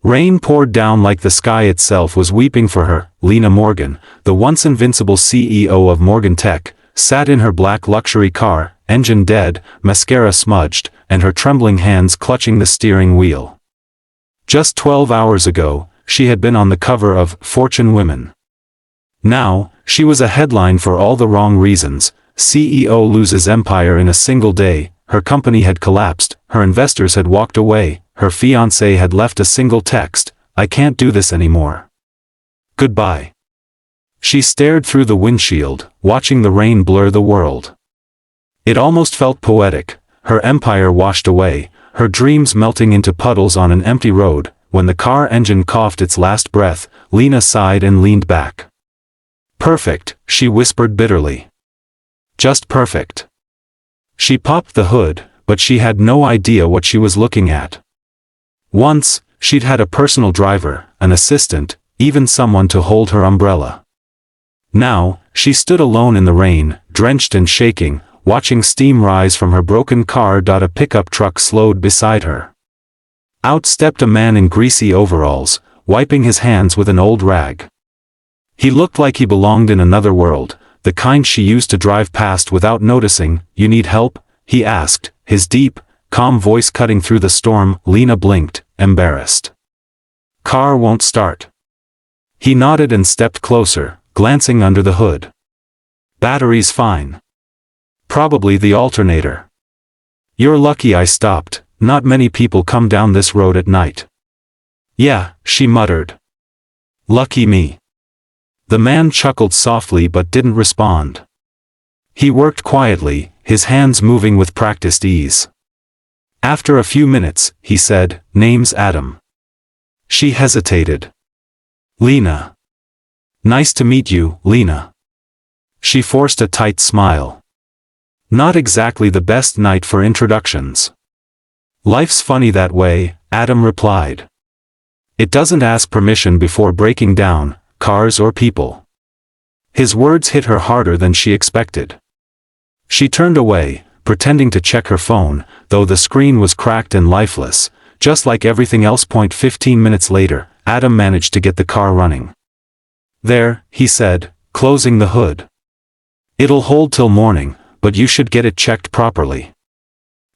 Rain poured down like the sky itself was weeping for her. Lena Morgan, the once invincible CEO of Morgan Tech, sat in her black luxury car, engine dead, mascara smudged, and her trembling hands clutching the steering wheel. Just 12 hours ago, she had been on the cover of Fortune Women. Now, she was a headline for all the wrong reasons. CEO loses empire in a single day, her company had collapsed, her investors had walked away, her fiancé had left a single text, "I can't do this anymore. Goodbye." She stared through the windshield, watching the rain blur the world. It almost felt poetic, her empire washed away, her dreams melting into puddles on an empty road. When the car engine coughed its last breath, Lena sighed and leaned back. "Perfect," she whispered bitterly. "Just perfect." She popped the hood, but she had no idea what she was looking at. Once, she'd had a personal driver, an assistant, even someone to hold her umbrella. Now, she stood alone in the rain, drenched and shaking, watching steam rise from her broken car. A pickup truck slowed beside her. Out stepped a man in greasy overalls, wiping his hands with an old rag. He looked like he belonged in another world, the kind she used to drive past without noticing. "You need help?" he asked, his deep, calm voice cutting through the storm. Lena blinked, embarrassed. "Car won't start." He nodded and stepped closer, glancing under the hood. "Battery's fine. Probably the alternator." "You're lucky I stopped, not many people come down this road at night." "Yeah," she muttered. "Lucky me." The man chuckled softly but didn't respond. He worked quietly, his hands moving with practiced ease. After a few minutes, he said, "Name's Adam." She hesitated. "Lena." "Nice to meet you, Lena." She forced a tight smile. Not exactly the best night for introductions. "Life's funny that way," Adam replied. "It doesn't ask permission before breaking down, cars or people." His words hit her harder than she expected. She turned away, pretending to check her phone, though the screen was cracked and lifeless, just like everything else. 15 minutes later, Adam managed to get the car running. "There," he said, closing the hood. "It'll hold till morning, but you should get it checked properly."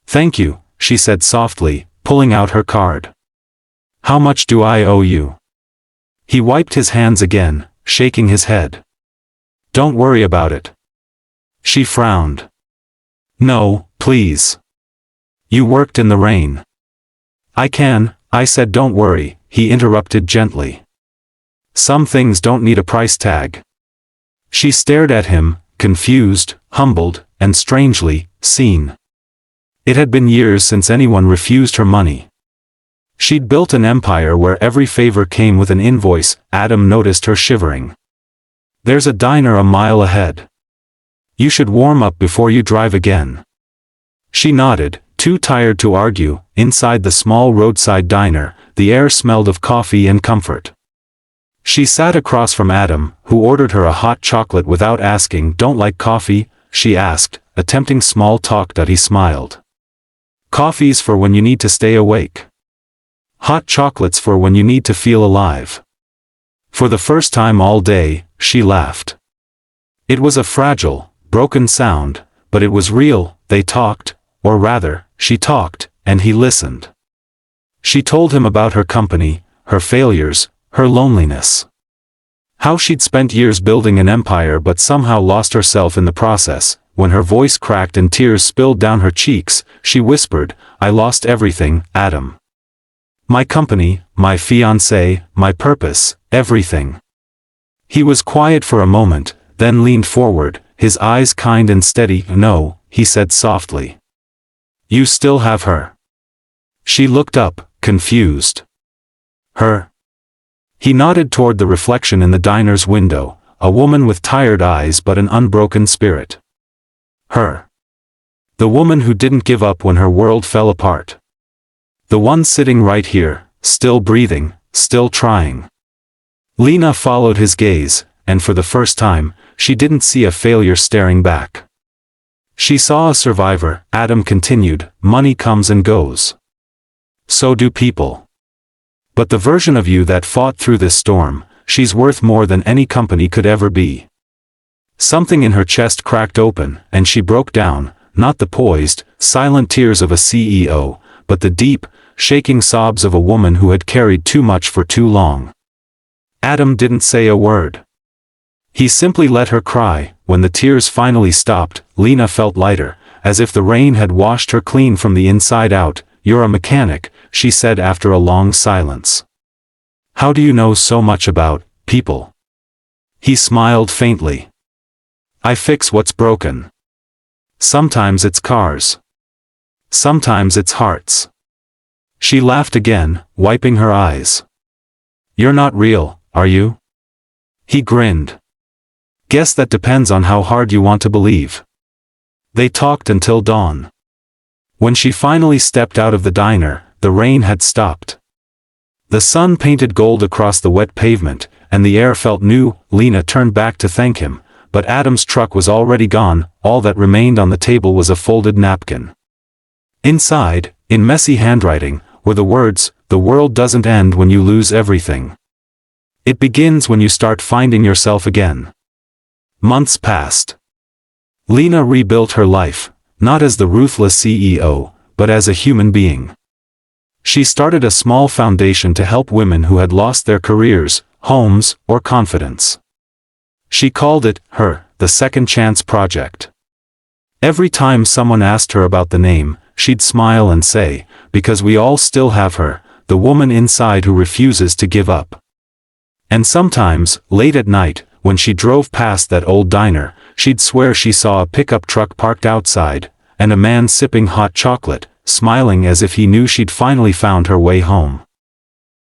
"Thank you," she said softly, pulling out her card. "How much do I owe you?" He wiped his hands again, shaking his head. "Don't worry about it." She frowned. "No, please. You worked in the rain." I said don't worry," he interrupted gently. "Some things don't need a price tag." She stared at him, confused, humbled, and strangely, seen. It had been years since anyone refused her money. She'd built an empire where every favor came with an invoice. Adam noticed her shivering. "There's a diner a mile ahead. You should warm up before you drive again." She nodded, too tired to argue. Inside the small roadside diner, the air smelled of coffee and comfort. She sat across from Adam, who ordered her a hot chocolate without asking. "Don't like coffee?" she asked, attempting small talk. He smiled. "Coffee's for when you need to stay awake. Hot chocolate's for when you need to feel alive." For the first time all day, she laughed. It was a fragile, broken sound, but it was real. They talked, or rather, she talked, and he listened. She told him about her company, her failures, her loneliness. How she'd spent years building an empire but somehow lost herself in the process. When her voice cracked and tears spilled down her cheeks, she whispered, "I lost everything, Adam. My company, my fiancé, my purpose, everything." He was quiet for a moment, then leaned forward, his eyes kind and steady. "No," he said softly. "You still have her." She looked up, confused. "Her?" He nodded toward the reflection in the diner's window, a woman with tired eyes but an unbroken spirit. "Her. The woman who didn't give up when her world fell apart. The one sitting right here, still breathing, still trying." Lena followed his gaze, and for the first time, she didn't see a failure staring back. She saw a survivor. Adam continued, "Money comes and goes. So do people. But the version of you that fought through this storm, she's worth more than any company could ever be. Something in her chest cracked open, and she broke down, not the poised, silent tears of a CEO, but the deep, shaking sobs of a woman who had carried too much for too long. Adam didn't say a word. He simply let her cry. When the tears finally stopped, Lena felt lighter, as if the rain had washed her clean from the inside out. "You're a mechanic," she said after a long silence. "How do you know so much about people?" He smiled faintly. "I fix what's broken. Sometimes it's cars. Sometimes it's hearts." She laughed again, wiping her eyes. "You're not real, are you?" He grinned. "Guess that depends on how hard you want to believe." They talked until dawn. When she finally stepped out of the diner, the rain had stopped. The sun painted gold across the wet pavement, and the air felt new. Lena turned back to thank him, but Adam's truck was already gone. All that remained on the table was a folded napkin. Inside, in messy handwriting, were the words, "The world doesn't end when you lose everything. It begins when you start finding yourself again." Months passed. Lena rebuilt her life, not as the ruthless CEO, but as a human being. She started a small foundation to help women who had lost their careers, homes, or confidence. She called it, the Second Chance Project. Every time someone asked her about the name, she'd smile and say, "Because we all still have her, the woman inside who refuses to give up." And sometimes, late at night, when she drove past that old diner, she'd swear she saw a pickup truck parked outside, and a man sipping hot chocolate, smiling as if he knew she'd finally found her way home.